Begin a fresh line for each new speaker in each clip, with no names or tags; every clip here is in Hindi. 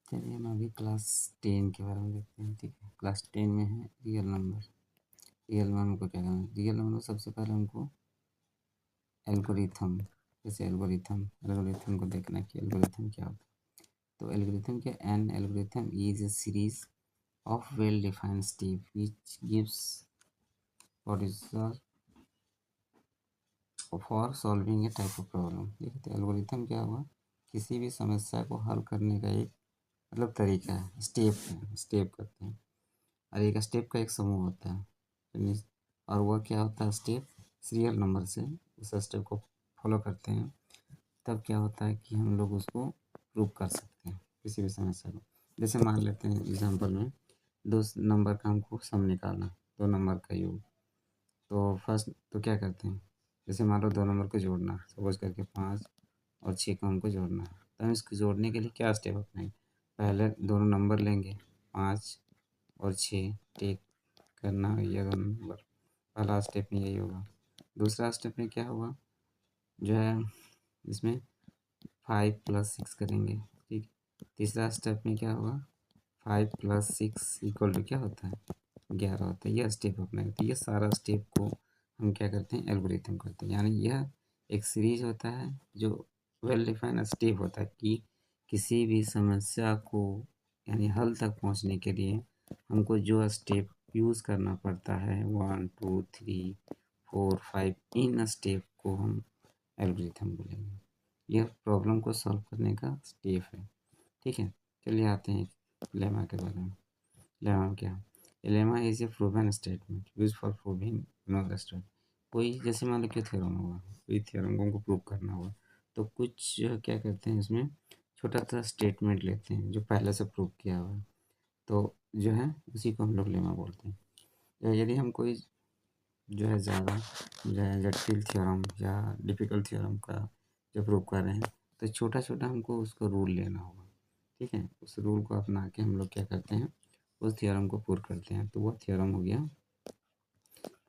चलिए हम अभी क्लास 10 के बारे में देखते हैं। ठीक है, क्लास 10 में है रियल नंबर। रियल नंबर को क्या करना है? रियल नंबर सबसे पहले हमको एल्गोरिथम, जैसे एल्गोरिथम को देखना है कि एल्गोरिथम क्या होता है। तो एल्गोरिथम क्या? An algorithm is a series of well defined step which gives for solving A type of problem. ठीक है, तो एल्गोरिथम क्या हुआ? किसी भी समस्या को हल करने का एक मतलब तरीका है, स्टेप करते हैं। और एक स्टेप का एक समूह होता है, और वह क्या होता है? स्टेप सीरियल नंबर से उस स्टेप को फॉलो करते हैं, तब क्या होता है कि हम लोग उसको प्रूव कर सकते हैं किसी भी समस्या को। जैसे मान लेते हैं एग्जांपल में दो नंबर का हमको सम निकालना, दो नंबर का योग। तो फर्स्ट तो क्या करते हैं, जैसे मान लो दो नंबर को जोड़ना, सपोज करके 5 और 6 को हमको जोड़ना है। तो हम इसको जोड़ने के लिए क्या स्टेप अपनाएंगे? पहले दोनों नंबर लेंगे, 5 और 6 टेक करना, ये दोनों नंबर। पहला स्टेप में यही होगा। दूसरा स्टेप में क्या होगा, जो है इसमें 5 + 6 करेंगे। ठीक, तीसरा स्टेप में क्या होगा? 5 + 6 = क्या होता है? 11 होता है। यह स्टेप अपनाएंगे। तो ये सारा स्टेप को हम क्या करते हैं? एल्गोरिथम करते हैं। यानी यह एक सीरीज होता है जो वेल डिफाइंड स्टेप होता है कि किसी भी समस्या को यानी हल तक पहुंचने के लिए हमको जो स्टेप यूज़ करना पड़ता है, 1 2 3 4 5, इन स्टेप को हम एल्गोरिथम बोलेंगे। यह प्रॉब्लम को सॉल्व करने का स्टेप है। ठीक है, चलिए आते हैं लेमा के बारे में। लेमा क्या है? Lemma is a proven statement use for proving no state. कोई जैसे मान लो कि थ्योरम होगा, कोई थ्योरम को हमको प्रूव करना होगा, तो कुछ क्या करते हैं, इसमें छोटा सा स्टेटमेंट लेते हैं जो पहले से प्रूव किया हुआ है, तो जो है उसी को हम लोग लेमा बोलते हैं। यदि हम कोई जो है ज़्यादा जो है जटिल थ्योरम या डिफ़िकल्ट थ्योरम का जो प्रूव कर रहे हैं, तो छोटा छोटा हमको उसको रूल लेना होगा। ठीक है, उस रूल को अपना के हम लोग क्या करते हैं, उस थ्योरम को प्रूव करते हैं। तो वह थ्योरम हो गया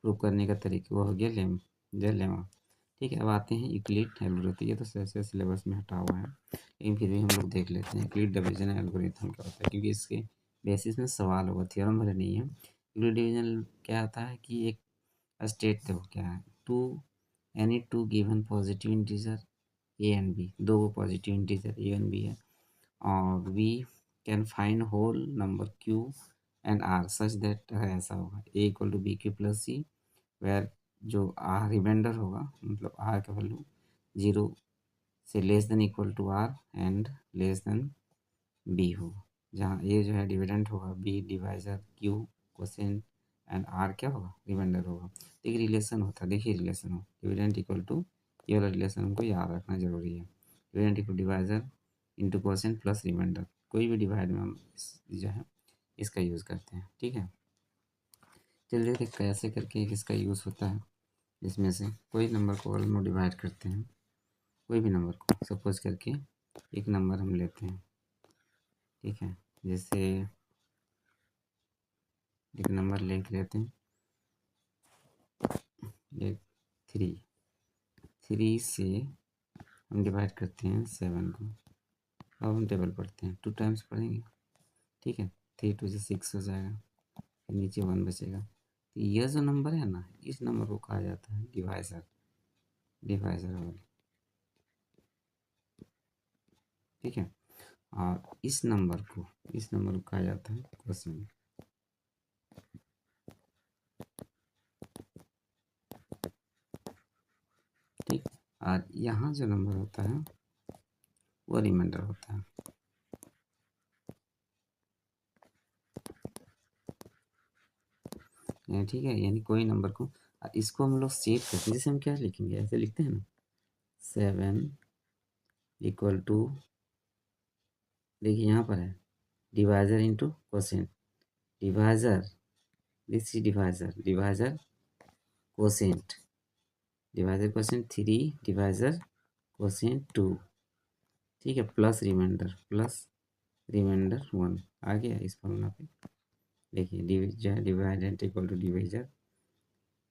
प्रूव करने का तरीका, वो हो गया लेमा। ठीक है, अब आते हैं यूक्लिड एल्गोरिथम। ये तो से सिलेबस में हटा हुआ है, लेकिन फिर भी हम लोग देख लेते हैं यूक्लिड डिवीजन एल्गोरिथम क्या होता है, क्योंकि इसके बेसिस में सवाल होगा, थ्योरम भले नहीं है। यूक्लिड डिवीजन क्या होता है कि एक स्टेट देखो क्या है, any two given positive integer A and B, दो positive integer A and B है, और we can find whole number Q and R such that, ऐसा होगा ए = BQ + C, वेयर जो आर रिमाइंडर होगा, मतलब आर का वैल्यू 0 से less than equal to R and less than B हो, जहाँ ए जो है डिविडेंट होगा, B divisor, Q quotient and are क्या होगा? रिमाइंडर होगा। तो एक रिलेशन होता है, देखिए रिलेशन हो डिविडेंट इक्वल टू, ये वाला रिलेशन हमको याद रखना जरूरी है। Dividend equal divisor into quotient plus remainder, कोई भी डिवाइड में हम जो है इसका यूज़ करते हैं। ठीक है, चलिए देखते कैसे करके इसका यूज़ होता है। इसमें से कोई नंबर को अगर हम डिवाइड करते हैं, कोई भी नंबर को सपोज करके एक नंबर हम लेते हैं। ठीक है, जैसे एक नंबर ले लेते हैं, ये 3 से हम डिवाइड करते हैं 7 को। अब हम टेबल पढ़ते हैं, 2 टाइम्स पढ़ेंगे। ठीक है, 3 2 से 6 हो जाएगा, फिर नीचे 1 बचेगा। तो यह जो नंबर है ना, इस नंबर को कहा जाता है डिवाइजर वाले। ठीक है, और इस नंबर को कहा जाता है क्वोशिएंट। ठीक, और यहाँ जो नंबर होता है वो रिमाइंडर होता है। ठीक है, यानी कोई नंबर को, इसको हम लोग सेट करते हैं, जैसे हम क्या लिखेंगे, ऐसे लिखते हैं ना, 7 = देखिए यहाँ पर है divisor into quotient, divisor, this is divisor quotient, 3 divisor quotient 2। ठीक है, प्लस रिमाइंडर 1 आ गया इस फॉर्मूला पे। देखिए डिवाइडेंट इक्वल टू डिवाइजर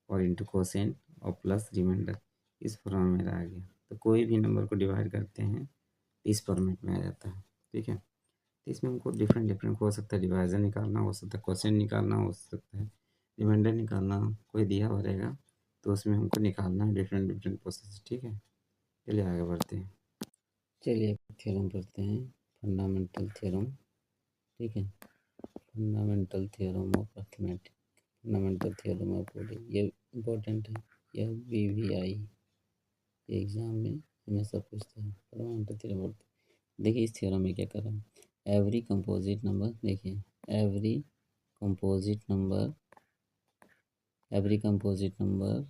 और इंटू क्वोशिएंट और प्लस रिमाइंडर, इस फॉर्मूला में आ गया। तो कोई भी नंबर को डिवाइड करते हैं इस फॉर्मेट में आ जाता है। ठीक है, तो इसमें हमको डिफरेंट हो सकता है, डिवाइजन निकालना हो सकता है, क्वेश्चन निकालना हो सकता है, रिमाइंडर निकालना, कोई दिया हुआ रहेगा तो उसमें हमको निकालना है डिफरेंट प्रोसेस। ठीक है, चलिए आगे बढ़ते हैं। चलिए थ्योरम पढ़ते हैं, फंडामेंटल थ्योरम। ठीक है, fundamental theorem of arithmetic, fundamental theorem of body, ये इम्पोर्टेंट है, यह VVI एग्जाम में हमेशा पूछता है। फंडामेंटल थ्योरम ऑफ, देखिए इस थ्योरम में क्या कर रहा है, एवरी कंपोजिट नंबर, देखिए every composite number, every composite number,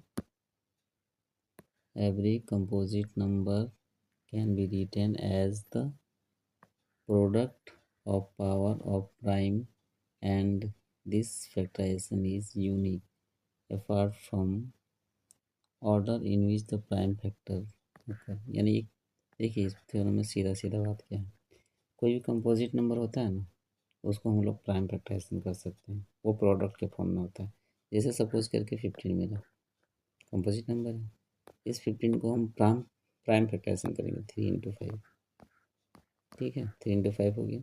every composite number can be written as the product of power of prime, and this factorization is unique apart from order in which the prime factor occur। यानी देखिए इस थ्योरम में सीधा सीधा बात क्या है, कोई भी कंपोजिट नंबर होता है ना, उसको हम लोग प्राइम फैक्टराइजेशन कर सकते हैं, वो प्रोडक्ट के फॉर्म में होता है। जैसे सपोज करके 15 मिला, कंपोजिट नंबर है, इस 15 को हम प्राइम फैक्टराइजेशन करेंगे 3 × 5। ठीक है, 3 × 5 हो गया।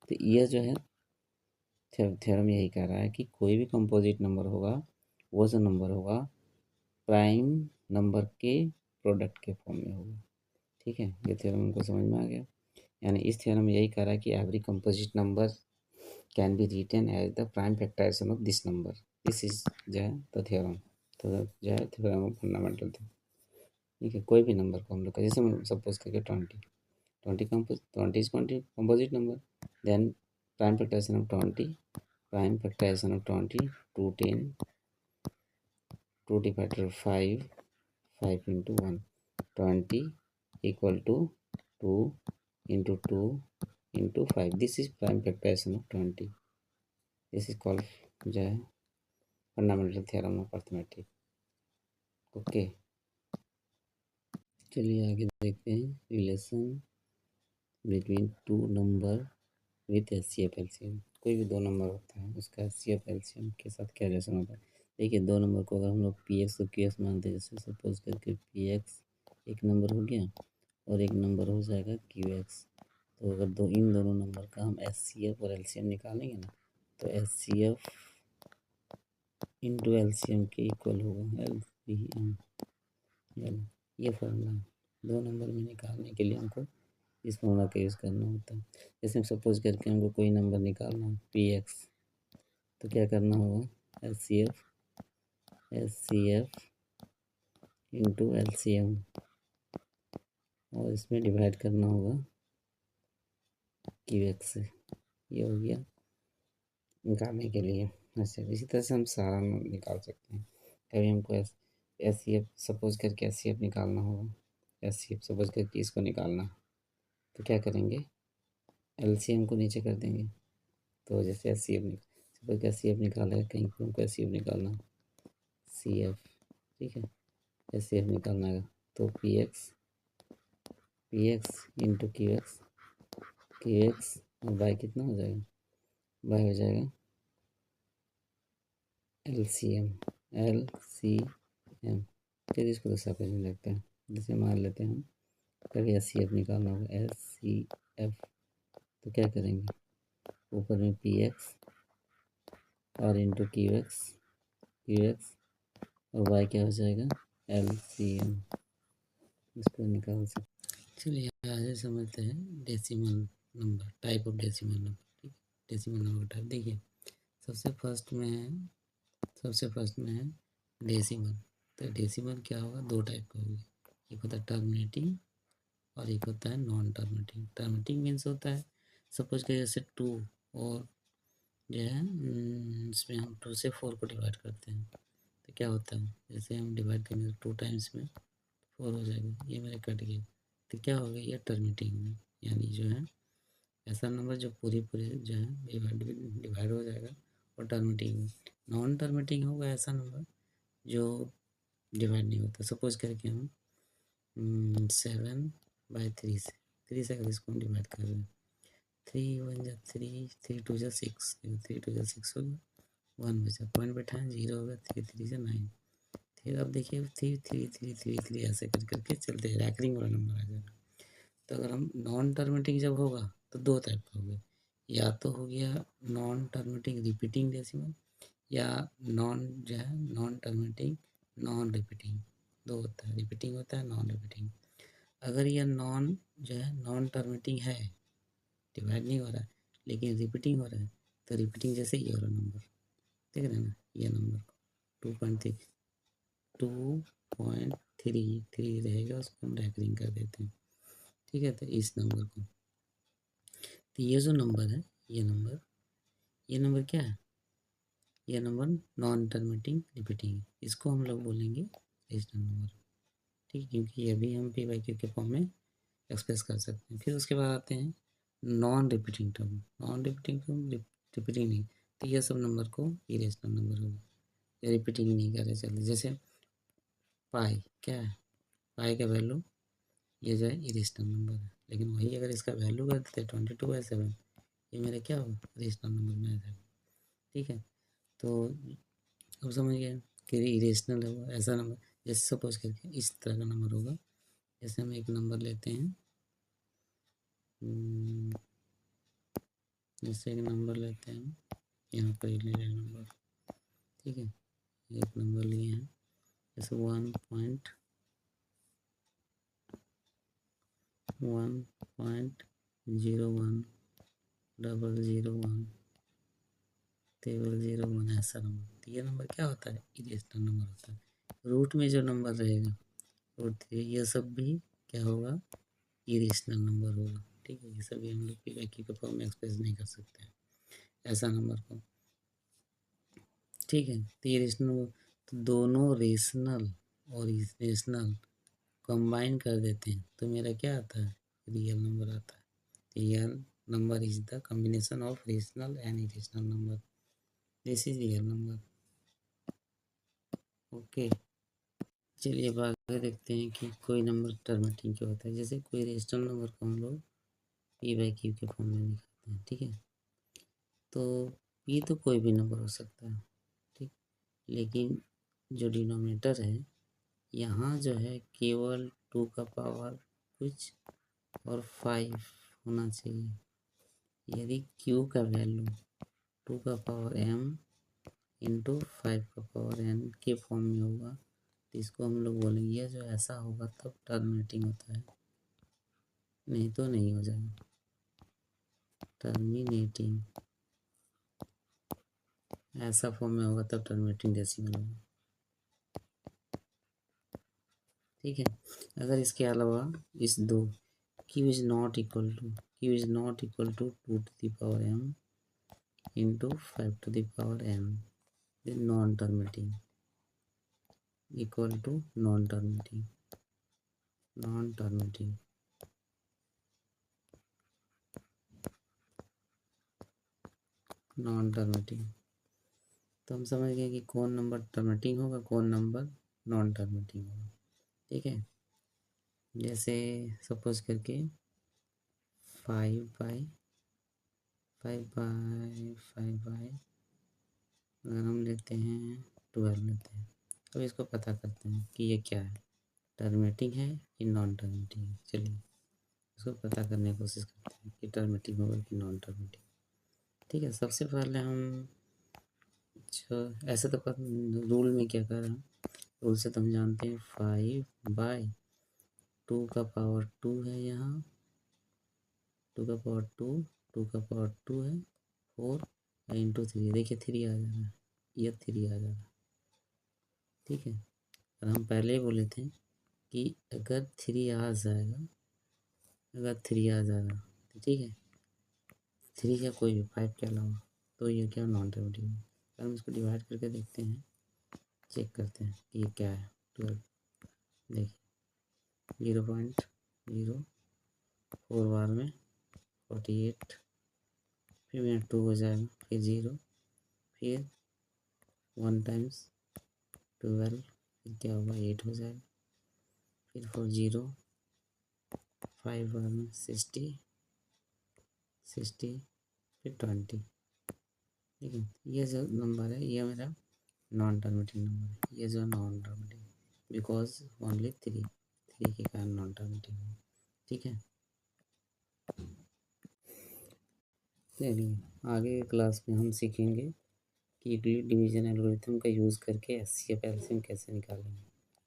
तो यह जो है थ्योरम यही कह रहा है कि कोई भी कंपोजिट नंबर होगा, वो जो नंबर होगा प्राइम नंबर के प्रोडक्ट के फॉर्म में होगा। ठीक है, ये थ्योरम हमको समझ में आ गया। यानी इस थ्योरम में यही कह रहा है कि every composite number can be written as the prime factorization of this number. This is जो है द थ्योरम, तो जो है थ्योरम ऑफ फंडामेंटल थ्योरम। ठीक है, कोई भी नंबर को हम लोग जैसे सपोज करके 20 is composite number, then prime factorization of 20, prime factorization of 20 to 10, 2 divided 5, 5 into 1, 20 equal to 2 into 2 into 5, this is prime factorization of 20। this is called जो है fundamental theorem of arithmetic. Okay, चलिए आगे देखते हैं, relation between two number with HCF LCM। कोई भी दो नंबर होता है, उसका HCF LCM के साथ क्या रिलेशन होता है। देखिए दो नंबर को अगर हम लोग PX और QX मानते हैं, जैसे सपोज करके PX एक नंबर हो गया और एक नंबर हो जाएगा QX, तो अगर इन दोनों नंबर का हम HCF और LCM निकालेंगे ना, तो HCF इंटू LCM के इक्वल होगा LCM। ये फॉर्मूला है, दो नंबर में निकालने के लिए हमको इस फॉर्मूला का यूज़ करना होता है। जैसे सपोज करके हमको कोई नंबर निकालना है PX, तो क्या करना होगा, HCF इंटू LCM, और इसमें डिवाइड करना होगा QX से। ये हो गया निकालने के लिए। अच्छा, इसी तरह से हम सारा निकाल सकते हैं। कभी हमको HCF सपोज करके HCF निकालना होगा, HCF सपोज करके इसको निकालना, तो क्या करेंगे, LCM को नीचे कर देंगे। तो जैसे सपोज HCF निकाला है, कहीं पर हमको HCF निकालना, CF, ठीक है, HCF निकालना है, तो PX इंटू QX और बाय कितना हो जाएगा, बाय हो जाएगा LCM। फिर इसको तो सब नहीं लगता है, जैसे मान लेते हैं हम कभी HCF निकालना होगा, HCF, तो क्या करेंगे, ऊपर में PX और इंटू QX और y क्या हो जाएगा LCM, इसको निकाल सकते। चलिए आगे समझते हैं decimal number, type of decimal number. ठीक, डेसिमल नंबर टाइप देखिए, सबसे फर्स्ट में है डेसिमल। तो डेसिमल क्या होगा, दो टाइप का होगा, एक होता है टर्मिनेटिंग और एक होता है नॉन टर्मिनेटिंग। टर्मिनेटिंग मीन्स होता है सपोज के जैसे 2 और जो है इसमें हम 2 से 4 को डिवाइड करते हैं, तो क्या होता है, जैसे हम डिवाइड करेंगे 2 टाइम्स में 4 हो जाएगा, ये मेरे कट गया, तो क्या हो गया, ये टर्मिनेटिंग में, यानी जो है ऐसा नंबर जो पूरे जो है डिवाइड हो जाएगा, और टर्मिनेटिंग। नॉन टर्मिनेटिंग होगा ऐसा नंबर जो डिवाइड नहीं होता। सपोज करके हम 7/3 से, 3 से अगर इसको हम डिवाइड कर रहे हैं, 3 × 1 = 3, 3 × 2 = 6, 3 × 2 = 6 हो गया, 1 बचा, पॉइंट बैठा है, 0 होगा, 3 3 से 9। फिर अब देखिए 3 3 3 3 3 ऐसे कर करके चलते रैकरिंग वाला नंबर आ जाएगा। तो अगर हम नॉन टर्मिनेटिंग जब होगा तो दो टाइप का होगा, या तो हो गया नॉन टर्मिनेटिंग रिपीटिंग डेसिमल, या नॉन जो है नॉन टर्मिनेटिंग नॉन रिपीटिंग, दो होता है, रिपीटिंग होता है नॉन रिपीटिंग। अगर यह नॉन जो है नॉन टर्मिनेटिंग है, डिवाइड नहीं हो रहा है लेकिन रिपीटिंग हो रहा है, तो रिपीटिंग जैसे ये वाला नंबर देख रहे हैं ना, ये नंबर 2.3 2.33 रहेगा, उसको हम रैकरिंग कर देते हैं, ठीक है। तो इस नंबर को, तो ये जो नंबर है, ये नंबर क्या है, ये नंबर नॉन टर्मिनेटिंग रिपीटिंग है, इसको हम लोग बोलेंगे रेशनल नंबर, ठीक है, क्योंकि ये भी हम पी बाई क्यू के फॉर्म में एक्सप्रेस कर सकते हैं। फिर उसके बाद आते हैं non repeating term, non repeating term repeating नहीं, तो ये सब नंबर को इरेशनल नंबर होगा, ये रिपीटिंग नहीं कर रहे चलते। जैसे पाई क्या है, पाई का वैल्यू ये जो है इरेशनल नंबर है, लेकिन वही अगर इसका वैल्यू कर देते 22/7, ये मेरा क्या होगा, रेशनल नंबर में आ जाएगा, ठीक है। तो अब समझ गए कि इरेशनल है वो ऐसा नंबर, जैसे सपोज करके इस तरह का नंबर होगा, जैसे हम एक नंबर लेते हैं, जैसे एक नंबर लेते हैं, यहाँ पर ही ले लें नंबर, ठीक है, एक नंबर लिए हैं जैसे 1.01001001001 ऐसा नंबर, तो ये नंबर क्या होता है, इरेशनल नंबर होता है। रूट में जो नंबर रहेगा, रूट 3, ये सब भी क्या होगा, इरेशनल नंबर होगा, ठीक है। ये सभी हम लोग पी बाई क्यू के फॉर्म में एक्सप्रेस नहीं कर सकते हैं ऐसा नंबर को, ठीक है। तो ये रेशनल, तो दोनों रेशनल और इरेशनल कंबाइन कर देते हैं तो मेरा क्या आता है, रियल नंबर आता है। Real number is the combination of rational and irrational number, this is real number, okay. चलिए अब आगे देखते हैं कि कोई नंबर टर्मिनेटिंग क्यों होता है। जैसे कोई रेशनल नंबर को हम लोग पी बाई क्यू के फॉर्म में दिखाते हैं, ठीक है। तो पी तो कोई भी नंबर हो सकता है, ठीक, लेकिन जो डिनोमिनेटर है यहाँ जो है केवल 2 का पावर कुछ और 5 होना चाहिए। यदि q का वैल्यू 2 का पावर m इंटू 5 का पावर n के फॉर्म में होगा तो इसको हम लोग बोलेंगे, ये जो ऐसा होगा तब टर्मिनेटिंग होता है, नहीं तो नहीं हो जाएगा टर्मिनेटिंग, ऐसा फॉर्म में होगा तब टर्मिनेटिंग डेसिमल होगा, ठीक है। अगर इसके अलावा इस दो q is not equal to 2 to the power m into 5 to the power n, then non terminating equal to non terminating तो हम समझ गए कि कौन नंबर टर्मिनेटिंग होगा, कौन नंबर नॉन टर्मिनेटिंग होगा, ठीक है। जैसे सपोज करके 5/5 अगर हम लेते हैं 12 लेते हैं, अब इसको पता करते हैं कि ये क्या है, टर्मिनेटिंग है कि नॉन टर्मिनेटिंग है। चलिए इसको पता करने की कोशिश करते हैं कि टर्मिनेटिंग होगा कि नॉन टर्मिनेटिंग, ठीक है। सबसे पहले हम ऐसे तो रूल में क्या कर रहे हैं, रूल से तो हम जानते हैं 5/2 का पावर 2 है, यहाँ 2 का पावर 2 है 4 इंटू 3, देखिए 3 आ जा रहा है, ये 3 आ जा रहा है, ठीक है। और हम पहले ही बोले थे कि अगर 3 आ जाएगा, अगर 3 आ जाएगा तो ठीक है, 3 या कोई भी 5 के अलावा, तो ये क्या नॉन टर्मिनेटिंग है। अगर हम इसको डिवाइड करके देखते हैं, चेक करते हैं कि ये क्या है, 12, देखिए 0.04 बार में 48, फिर मेरा 2 हो जाएगा, फिर 0, फिर 1 टाइम्स 12, फिर क्या होगा 8 हो जाएगा, फिर 4 0, 5 बार में 60, फिर 20, ठीक है। ये जो नंबर है ये मेरा नॉन टर्मिनेटिंग नंबर है, ये जो नॉन टर्मिनेटिंग, बिकॉज ओनली 3 के कारण नॉन टर्मिनेटिंग है, ठीक है। चलिए आगे के क्लास में हम सीखेंगे कि यूक्लिड डिवीजन एल्गोरिथम का यूज़ करके एचसीएफ एलसीएम कैसे निकालेंगे।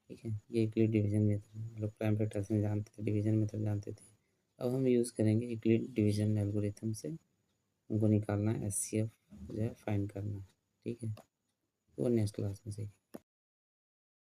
ठीक है, ये यूक्लिड डिवीजन मेथड है। हम लोग प्राइम फैक्टराइजेशन जानते थे, डिवीजन मेथड जानते थे। अब हम यूज़ करेंगे यूक्लिड डिवीजन एल्गोरिथम से उनको निकालना है, एचसीएफ जो है फाइंड करना है। ठीक है, वो नेक्स्ट क्लास में सीखेंगे।